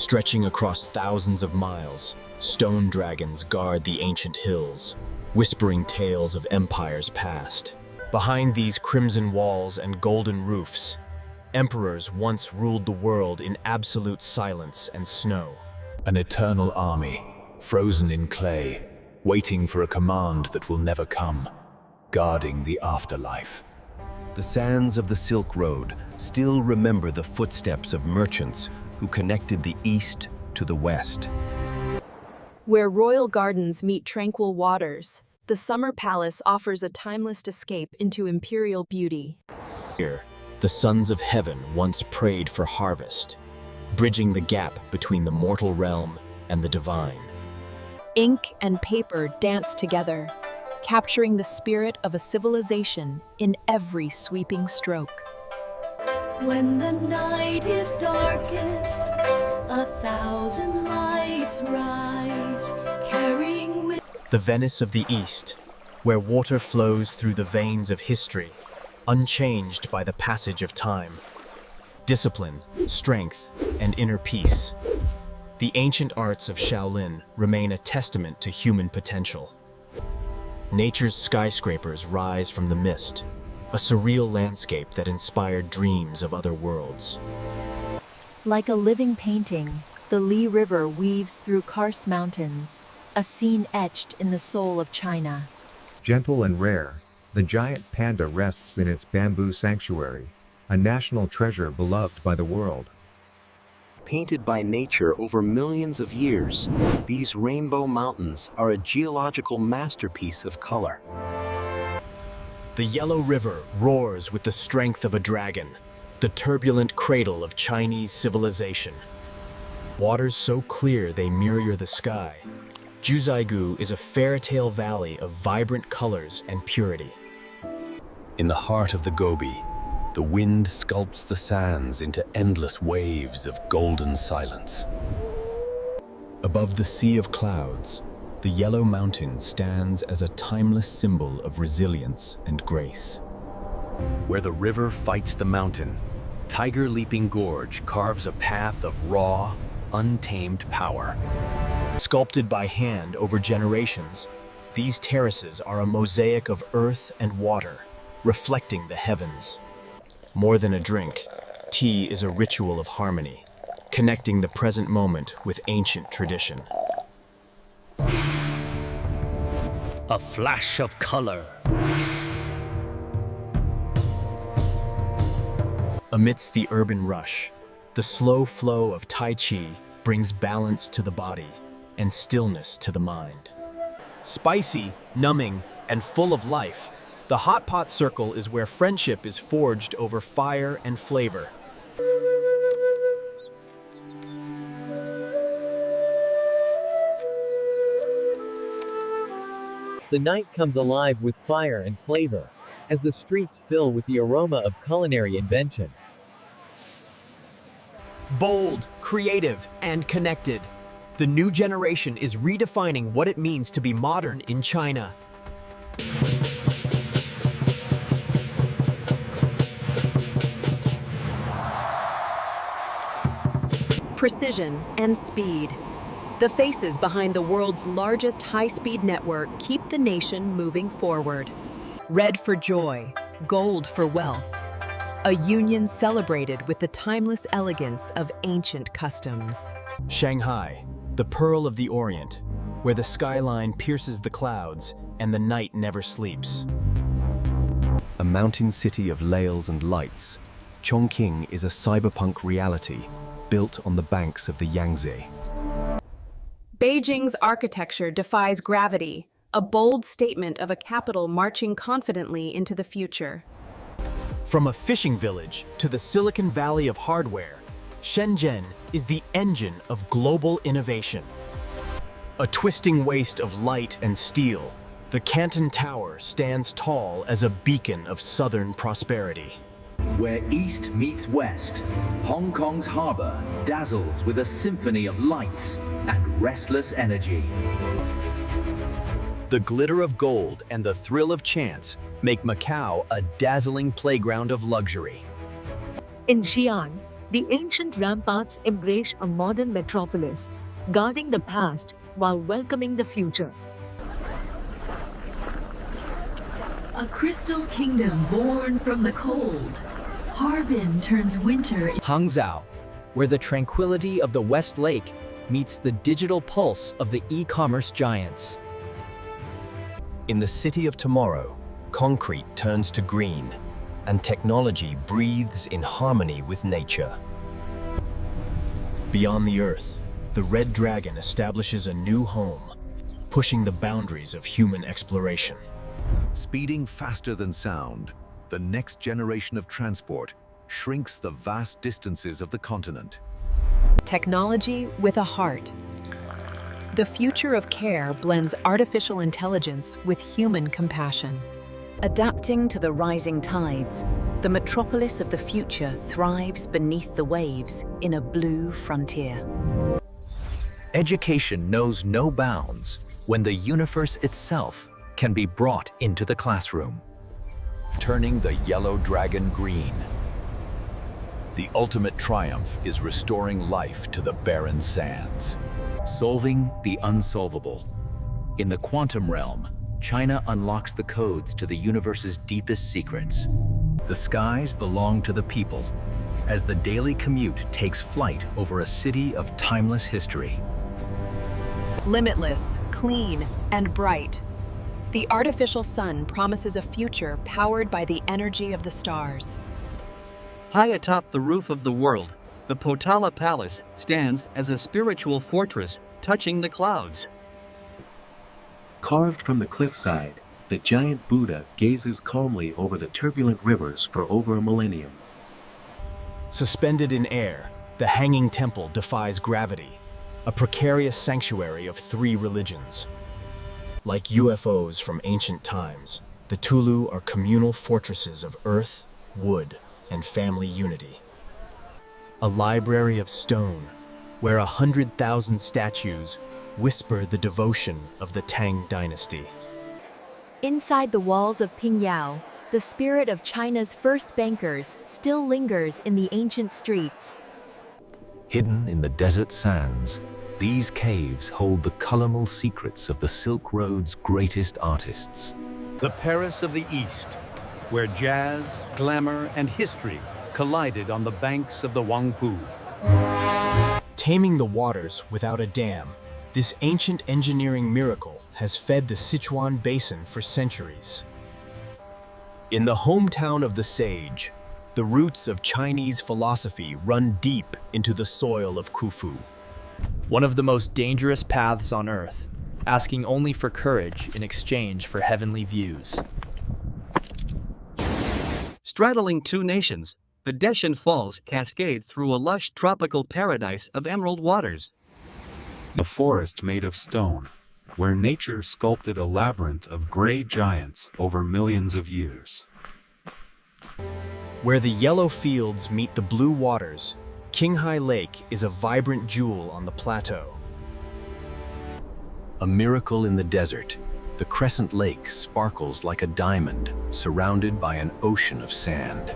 Stretching across thousands of miles, stone dragons guard the ancient hills, whispering tales of empires past. Behind these crimson walls and golden roofs, emperors once ruled the world in absolute silence and snow. An eternal army, frozen in clay, waiting for a command that will never come, guarding the afterlife. The sands of the Silk Road still remember the footsteps of merchants who connected the East to the West. Where royal gardens meet tranquil waters, the Summer Palace offers a timeless escape into imperial beauty. Here, the sons of heaven once prayed for harvest, bridging the gap between the mortal realm and the divine. Ink and paper dance together, capturing the spirit of a civilization in every sweeping stroke. When the night is darkest, 1,000 lights rise, carrying with The Venice of the East, where water flows through the veins of history, unchanged by the passage of time. Discipline, strength, and inner peace. The ancient arts of Shaolin remain a testament to human potential. Nature's skyscrapers rise from the mist, a surreal landscape that inspired dreams of other worlds. Like a living painting, the Li River weaves through karst mountains, a scene etched in the soul of China. Gentle and rare, the giant panda rests in its bamboo sanctuary, a national treasure beloved by the world. Painted by nature over millions of years, these rainbow mountains are a geological masterpiece of color. The Yellow River roars with the strength of a dragon, the turbulent cradle of Chinese civilization. Waters so clear they mirror the sky, Juzaigu is a fairy-tale valley of vibrant colors and purity. In the heart of the Gobi, the wind sculpts the sands into endless waves of golden silence. Above the sea of clouds, the Yellow Mountain stands as a timeless symbol of resilience and grace. Where the river fights the mountain, Tiger Leaping Gorge carves a path of raw, untamed power. Sculpted by hand over generations, these terraces are a mosaic of earth and water, reflecting the heavens. More than a drink, tea is a ritual of harmony, connecting the present moment with ancient tradition. A flash of color. Amidst the urban rush, the slow flow of Tai Chi brings balance to the body and stillness to the mind. Spicy, numbing, and full of life, the hot pot circle is where friendship is forged over fire and flavor. The night comes alive with fire and flavor, as the streets fill with the aroma of culinary invention. Bold, creative, and connected. The new generation is redefining what it means to be modern in China. Precision and speed. The faces behind the world's largest high-speed network keep the nation moving forward. Red for joy, gold for wealth. A union celebrated with the timeless elegance of ancient customs. Shanghai, the Pearl of the Orient, where the skyline pierces the clouds and the night never sleeps. A mountain city of lails and lights, Chongqing is a cyberpunk reality built on the banks of the Yangtze. Beijing's architecture defies gravity, a bold statement of a capital marching confidently into the future. From a fishing village to the Silicon Valley of hardware, Shenzhen is the engine of global innovation. A twisting waste of light and steel, the Canton Tower stands tall as a beacon of southern prosperity. Where east meets west, Hong Kong's harbor dazzles with a symphony of lights and restless energy. The glitter of gold and the thrill of chance make Macau a dazzling playground of luxury. In Xi'an, The ancient ramparts embrace a modern metropolis, guarding the past while welcoming the future. A crystal kingdom born from the cold. Harbin turns winter. Hangzhou, where the tranquility of the West Lake meets the digital pulse of the e-commerce giants. In the city of tomorrow, concrete turns to green, and technology breathes in harmony with nature. Beyond the Earth, the Red Dragon establishes a new home, pushing the boundaries of human exploration. Speeding faster than sound, the next generation of transport shrinks the vast distances of the continent. Technology with a heart. The future of care blends artificial intelligence with human compassion. Adapting to the rising tides, the metropolis of the future thrives beneath the waves in a blue frontier. Education knows no bounds when the universe itself can be brought into the classroom. Turning the yellow dragon green. The ultimate triumph is restoring life to the barren sands. Solving the unsolvable. In the quantum realm, China unlocks the codes to the universe's deepest secrets. The skies belong to the people, as the daily commute takes flight over a city of timeless history. Limitless, clean, and bright. The artificial sun promises a future powered by the energy of the stars. High atop the roof of the world, the Potala Palace stands as a spiritual fortress touching the clouds. Carved from the cliffside, the giant Buddha gazes calmly over the turbulent rivers for over a millennium. Suspended in air, the Hanging Temple defies gravity, a precarious sanctuary of 3 religions. Like UFOs from ancient times, the Tulu are communal fortresses of earth, wood, and family unity. A library of stone, where 100,000 statues whisper the devotion of the Tang dynasty. Inside the walls of Pingyao, the spirit of China's first bankers still lingers in the ancient streets. Hidden in the desert sands, these caves hold the colorful secrets of the Silk Road's greatest artists. The Paris of the East, where jazz, glamour, and history collided on the banks of the Huangpu. Taming the waters without a dam, this ancient engineering miracle has fed the Sichuan Basin for centuries. In the hometown of the sage, the roots of Chinese philosophy run deep into the soil of Khufu. One of the most dangerous paths on Earth, asking only for courage in exchange for heavenly views. Straddling 2 nations, the Deshan Falls cascade through a lush tropical paradise of emerald waters. A forest made of stone, where nature sculpted a labyrinth of gray giants over millions of years. Where the yellow fields meet the blue waters, Qinghai Lake is a vibrant jewel on the plateau. A miracle in the desert, the Crescent Lake sparkles like a diamond, surrounded by an ocean of sand.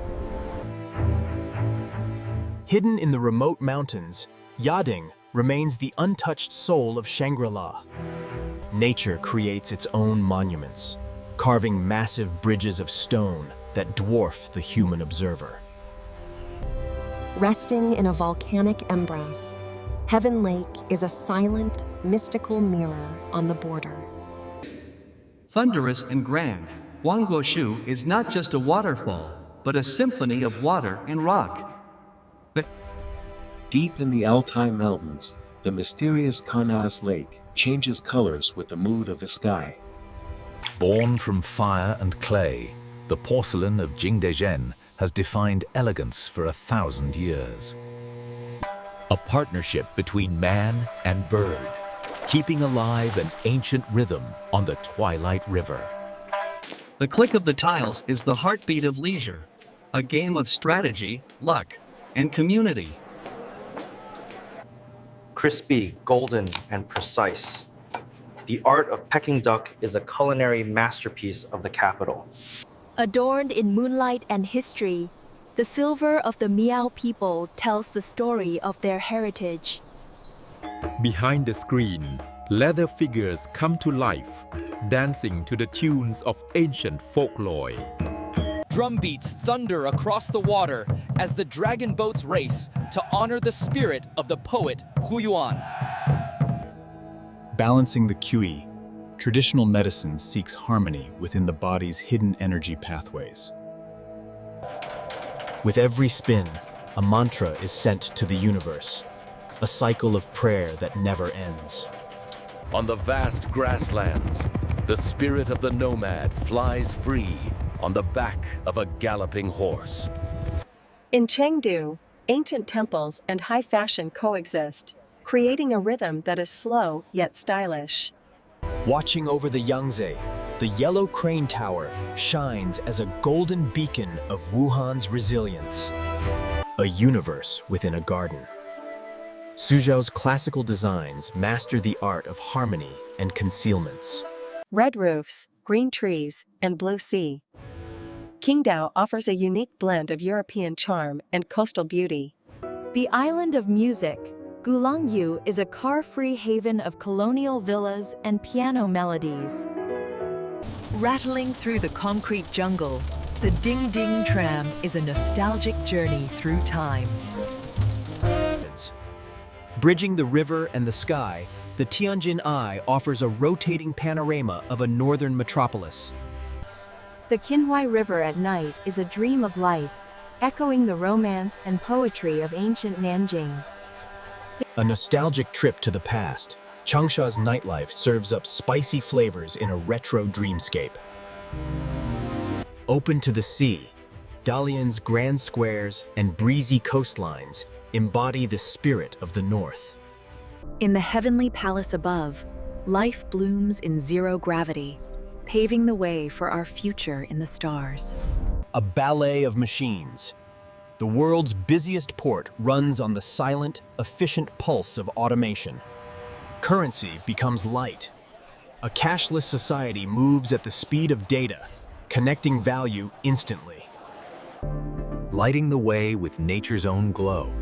Hidden in the remote mountains, Yading remains the untouched soul of Shangri-La. Nature creates its own monuments, carving massive bridges of stone that dwarf the human observer. Resting in a volcanic embrace, Heaven Lake is a silent, mystical mirror on the border. Thunderous and grand, Huanguoshu is not just a waterfall, but a symphony of water and rock. Deep in the Altai Mountains, the mysterious Kanas Lake changes colors with the mood of the sky. Born from fire and clay, the porcelain of Jingdezhen has defined elegance for 1,000 years. A partnership between man and bird, keeping alive an ancient rhythm on the Twilight River. The click of the tiles is the heartbeat of leisure, a game of strategy, luck, and community. Crispy, golden, and precise. The art of Peking duck is a culinary masterpiece of the capital. Adorned in moonlight and history, The silver of the Miao people tells the story of their heritage. Behind the screen, leather figures come to life, dancing to the tunes of ancient folklore. Drum beats thunder across the water as the dragon boats race to honor the spirit of the poet Hu Yuan. Balancing the QE, traditional medicine seeks harmony within the body's hidden energy pathways. With every spin, a mantra is sent to the universe, a cycle of prayer that never ends. On the vast grasslands, the spirit of the nomad flies free on the back of a galloping horse. In Chengdu, ancient temples and high fashion coexist, creating a rhythm that is slow yet stylish. Watching over the Yangtze, the yellow crane tower shines as a golden beacon of Wuhan's resilience. A universe within a garden. Suzhou's classical designs master the art of harmony and concealments. Red roofs, green trees, and blue sea. Qingdao offers a unique blend of European charm and coastal beauty. The island of music, Gulangyu is a car-free haven of colonial villas and piano melodies. Rattling through the concrete jungle, the Ding Ding tram is a nostalgic journey through time. Bridging the river and the sky, the Tianjin Eye offers a rotating panorama of a northern metropolis. The Qinhuai River at night is a dream of lights, echoing the romance and poetry of ancient Nanjing. A nostalgic trip to the past, Changsha's nightlife serves up spicy flavors in a retro dreamscape. Open to the sea, Dalian's grand squares and breezy coastlines embody the spirit of the north. In the heavenly palace above, life blooms in zero gravity, paving the way for our future in the stars. A ballet of machines. The world's busiest port runs on the silent, efficient pulse of automation. Currency becomes light. A cashless society moves at the speed of data, connecting value instantly. Lighting the way with nature's own glow,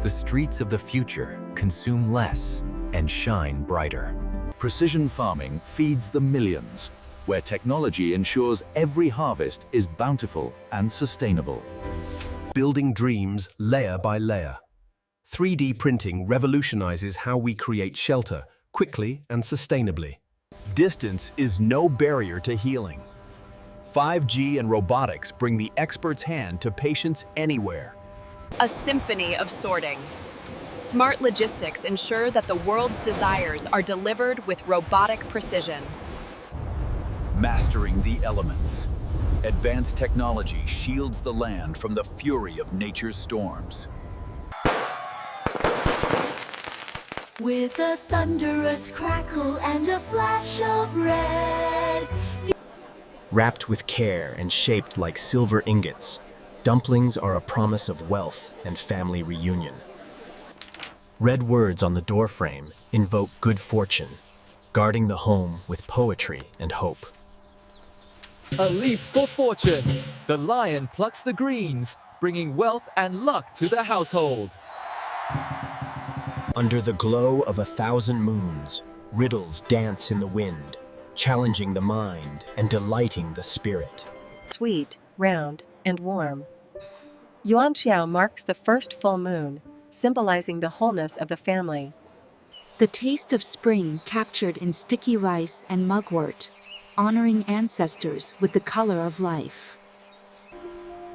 the streets of the future consume less and shine brighter. Precision farming feeds the millions, where technology ensures every harvest is bountiful and sustainable. Building dreams layer by layer. 3D printing revolutionizes how we create shelter quickly and sustainably. Distance is no barrier to healing. 5G and robotics bring the expert's hand to patients anywhere. A symphony of sorting. Smart logistics ensure that the world's desires are delivered with robotic precision. Mastering the elements. Advanced technology shields the land from the fury of nature's storms. With a thunderous crackle and a flash of red. Wrapped with care and shaped like silver ingots, dumplings are a promise of wealth and family reunion. Red words on the doorframe invoke good fortune, guarding the home with poetry and hope. A leap for fortune. The lion plucks the greens, bringing wealth and luck to the household. Under the glow of 1,000 moons, riddles dance in the wind, challenging the mind and delighting the spirit. Sweet, round, and warm. Yuanxiao marks the first full moon, symbolizing the wholeness of the family. The taste of spring captured in sticky rice and mugwort, honoring ancestors with the color of life.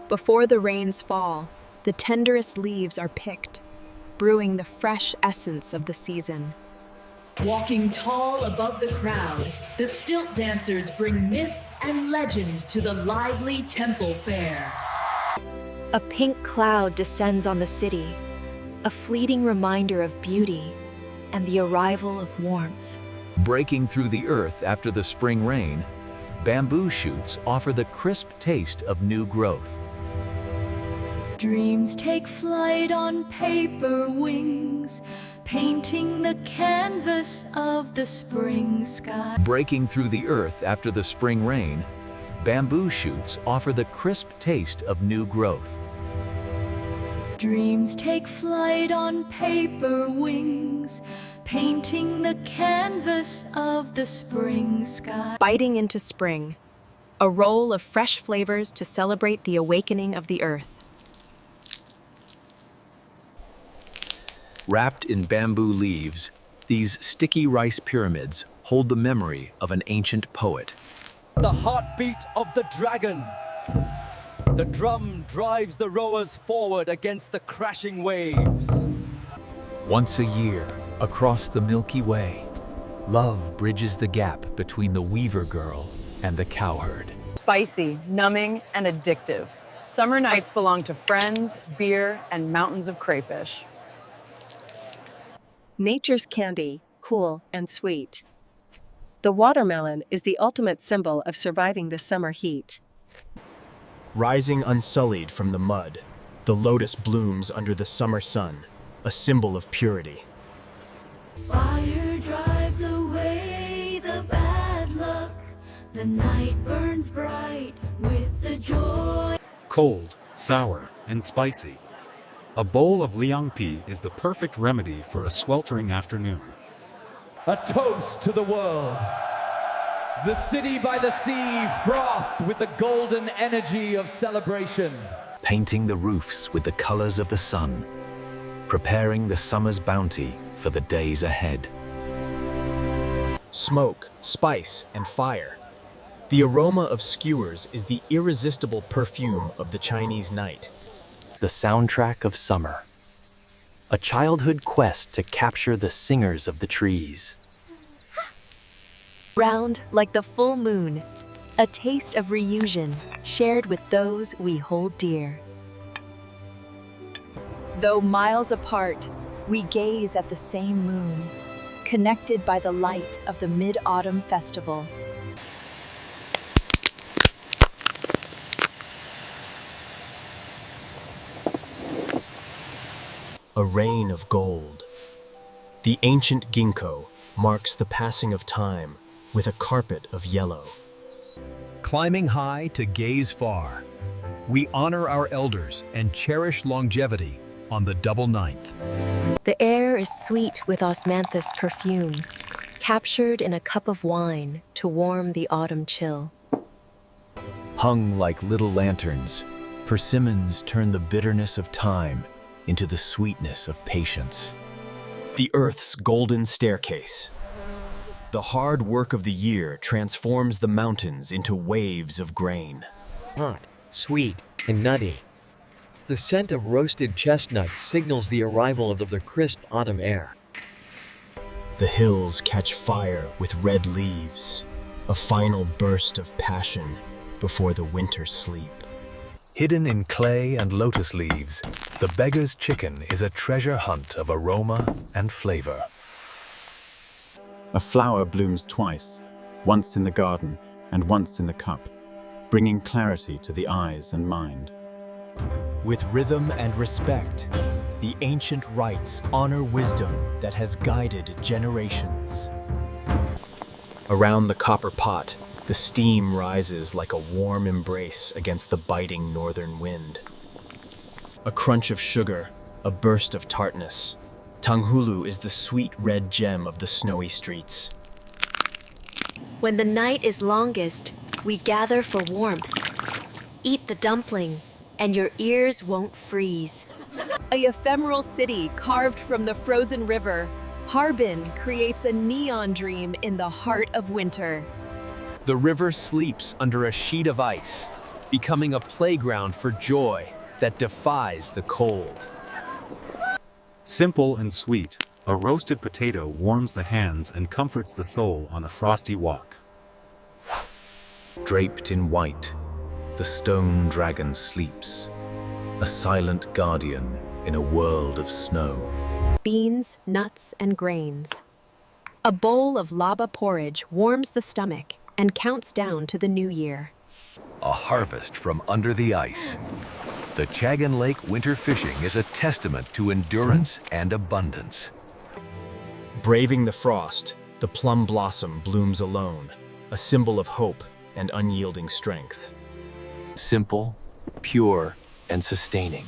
Before the rains fall, the tenderest leaves are picked, brewing the fresh essence of the season. Walking tall above the crowd, the stilt dancers bring myth and legend to the lively temple fair. A pink cloud descends on the city, a fleeting reminder of beauty and the arrival of warmth. Breaking through the earth after the spring rain, bamboo shoots offer the crisp taste of new growth. Dreams take flight on paper wings, painting the canvas of the spring sky. Breaking through the earth after the spring rain, bamboo shoots offer the crisp taste of new growth. Dreams take flight on paper wings, painting the canvas of the spring sky. Biting into spring, a roll of fresh flavors to celebrate the awakening of the earth. Wrapped in bamboo leaves, these sticky rice pyramids hold the memory of an ancient poet. The heartbeat of the dragon. The drum drives the rowers forward against the crashing waves. Once a year, across the Milky Way, love bridges the gap between the weaver girl and the cowherd. Spicy, numbing, and addictive. Summer nights belong to friends, beer, and mountains of crayfish. Nature's candy, cool and sweet. The watermelon is the ultimate symbol of surviving the summer heat. Rising unsullied from the mud, the lotus blooms under the summer sun, a symbol of purity. Fire drives away the bad luck. The night burns bright with the joy. Cold, sour, and spicy. A bowl of liangpi is the perfect remedy for a sweltering afternoon. A toast to the world. The city by the sea frothed with the golden energy of celebration. Painting the roofs with the colors of the sun, preparing the summer's bounty for the days ahead. Smoke, spice, and fire. The aroma of skewers is the irresistible perfume of the Chinese night. The soundtrack of summer. A childhood quest to capture the singers of the trees. Round like the full moon, a taste of reunion shared with those we hold dear. Though miles apart, we gaze at the same moon, connected by the light of the Mid-Autumn Festival. A rain of gold. The ancient ginkgo marks the passing of time with a carpet of yellow. Climbing high to gaze far, we honor our elders and cherish longevity on the double ninth. The air is sweet with osmanthus perfume, captured in a cup of wine to warm the autumn chill. Hung like little lanterns, persimmons turn the bitterness of time into the sweetness of patience. The Earth's golden staircase. The hard work of the year transforms the mountains into waves of grain. Hot, sweet, and nutty. The scent of roasted chestnuts signals the arrival of the crisp autumn air. The hills catch fire with red leaves, a final burst of passion before the winter sleep. Hidden in clay and lotus leaves, the beggar's chicken is a treasure hunt of aroma and flavor. A flower blooms twice, once in the garden and once in the cup, bringing clarity to the eyes and mind. With rhythm and respect, the ancient rites honor wisdom that has guided generations. Around the copper pot, the steam rises like a warm embrace against the biting northern wind. A crunch of sugar, a burst of tartness. Tanghulu is the sweet red gem of the snowy streets. When the night is longest, we gather for warmth. Eat the dumpling, and your ears won't freeze. A ephemeral city carved from the frozen river, Harbin creates a neon dream in the heart of winter. The river sleeps under a sheet of ice, becoming a playground for joy that defies the cold. Simple and sweet, a roasted potato warms the hands and comforts the soul on a frosty walk. Draped in white, the stone dragon sleeps, a silent guardian in a world of snow. Beans, nuts, and grains. A bowl of lava porridge warms the stomach and counts down to the new year. A harvest from under the ice. The Chagan Lake winter fishing is a testament to endurance and abundance. Braving the frost, the plum blossom blooms alone, a symbol of hope and unyielding strength. Simple, pure, and sustaining.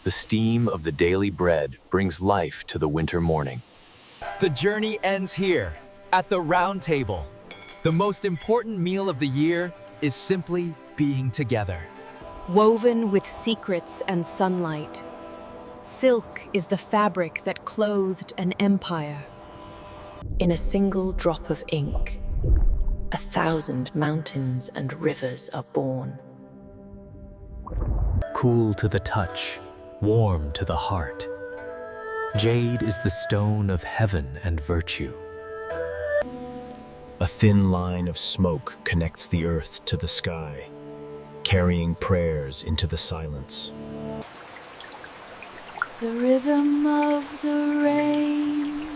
The steam of the daily bread brings life to the winter morning. The journey ends here, at the round table. The most important meal of the year is simply being together. Woven with secrets and sunlight, silk is the fabric that clothed an empire. In a single drop of ink, 1,000 mountains and rivers are born. Cool to the touch, warm to the heart. Jade is the stone of heaven and virtue. A thin line of smoke connects the earth to the sky, carrying prayers into the silence. The rhythm of the rain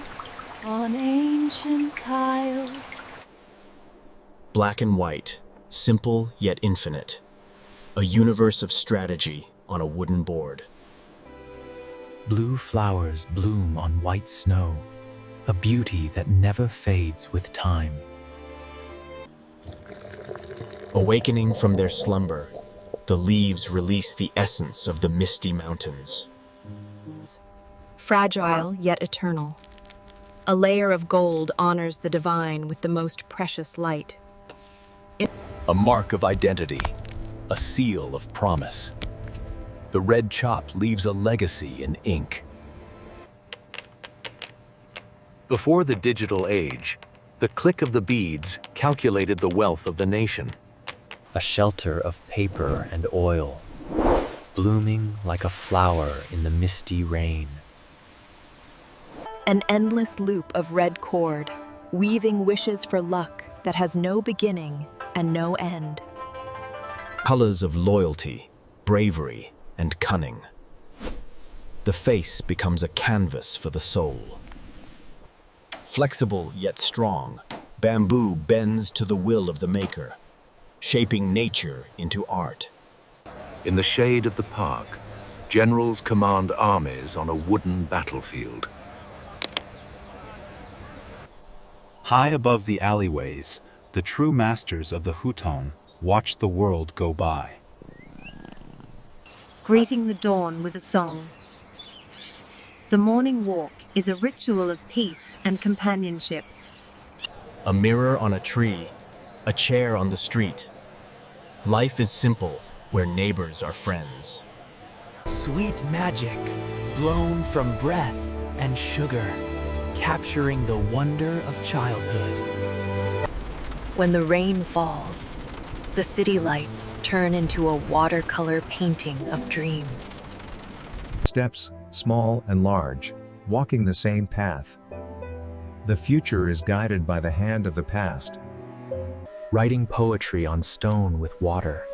on ancient tiles. Black and white, simple yet infinite. A universe of strategy on a wooden board. Blue flowers bloom on white snow, a beauty that never fades with time. Awakening from their slumber, the leaves release the essence of the misty mountains. Fragile yet eternal. A layer of gold honors the divine with the most precious light. A mark of identity, a seal of promise. The red chop leaves a legacy in ink. Before the digital age, the click of the beads calculated the wealth of the nation. A shelter of paper and oil, blooming like a flower in the misty rain. An endless loop of red cord, weaving wishes for luck that has no beginning and no end. Colors of loyalty, bravery, and cunning. The face becomes a canvas for the soul. Flexible yet strong, bamboo bends to the will of the maker, shaping nature into art. In the shade of the park, generals command armies on a wooden battlefield. High above the alleyways, the true masters of the Huton watch the world go by. Greeting the dawn with a song. The morning walk is a ritual of peace and companionship. A mirror on a tree, a chair on the street. Life is simple where neighbors are friends. Sweet magic, blown from breath and sugar, capturing the wonder of childhood. When the rain falls, the city lights turn into a watercolor painting of dreams. Steps, small and large, walking the same path. The future is guided by the hand of the past. Writing poetry on stone with water.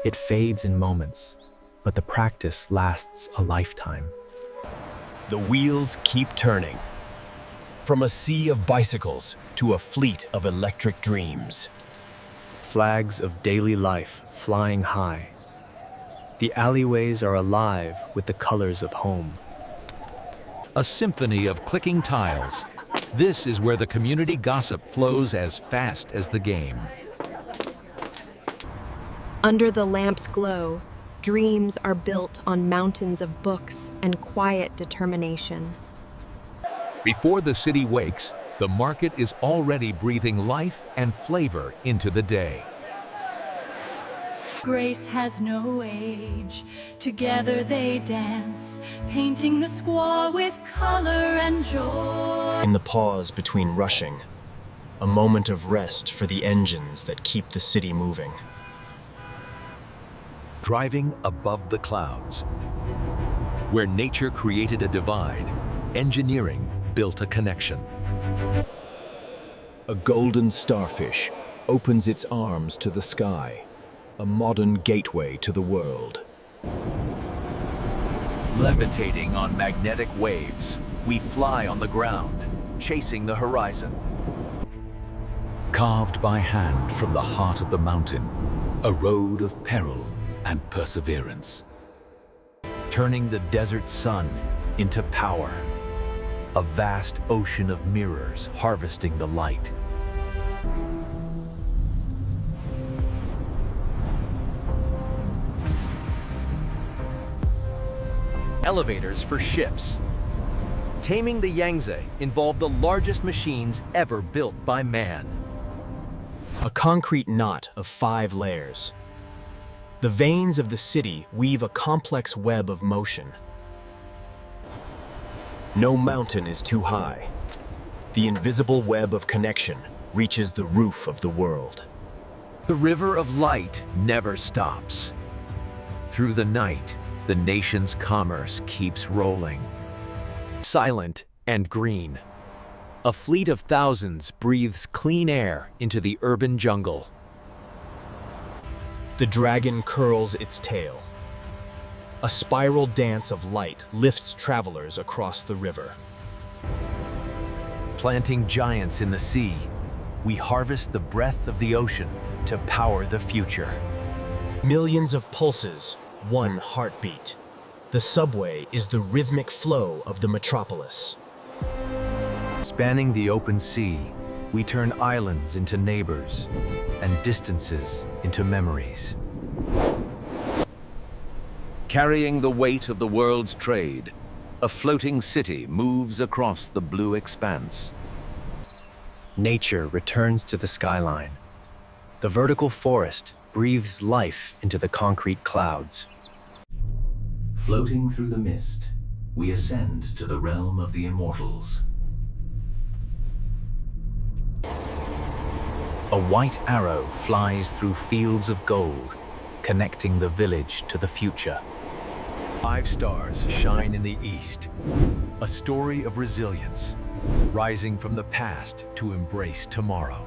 It fades in moments, but the practice lasts a lifetime. The wheels keep turning. From a sea of bicycles to a fleet of electric dreams. Flags of daily life flying high. The alleyways are alive with the colors of home. A symphony of clicking tiles. This is where the community gossip flows as fast as the game. Under the lamp's glow, dreams are built on mountains of books and quiet determination. Before the city wakes, the market is already breathing life and flavor into the day. Grace has no age. Together they dance, painting the squaw with color and joy. In the pause between rushing, a moment of rest for the engines that keep the city moving. Driving above the clouds. Where nature created a divide, engineering built a connection. A golden starfish opens its arms to the sky, a modern gateway to the world. Levitating on magnetic waves, we fly on the ground, chasing the horizon. Carved by hand from the heart of the mountain, a road of peril and perseverance. Turning the desert sun into power. A vast ocean of mirrors harvesting the light. elevators for ships. Taming the Yangtze involved the largest machines ever built by man. A concrete knot of 5 layers. The veins of the city weave a complex web of motion. No mountain is too high. The invisible web of connection reaches the roof of the world. The river of light never stops. Through the night, the nation's commerce keeps rolling. Silent and green. A fleet of thousands breathes clean air into the urban jungle. The dragon curls its tail. A spiral dance of light lifts travelers across the river. Planting giants in the sea, we harvest the breath of the ocean to power the future. Millions of pulses, one heartbeat. The subway is the rhythmic flow of the metropolis. Spanning the open sea, we turn islands into neighbors and distances into memories. Carrying the weight of the world's trade, a floating city moves across the blue expanse. Nature returns to the skyline. The vertical forest breathes life into the concrete clouds. Floating through the mist, we ascend to the realm of the immortals. A white arrow flies through fields of gold, connecting the village to the future. 5 stars shine in the east, a story of resilience, rising from the past to embrace tomorrow.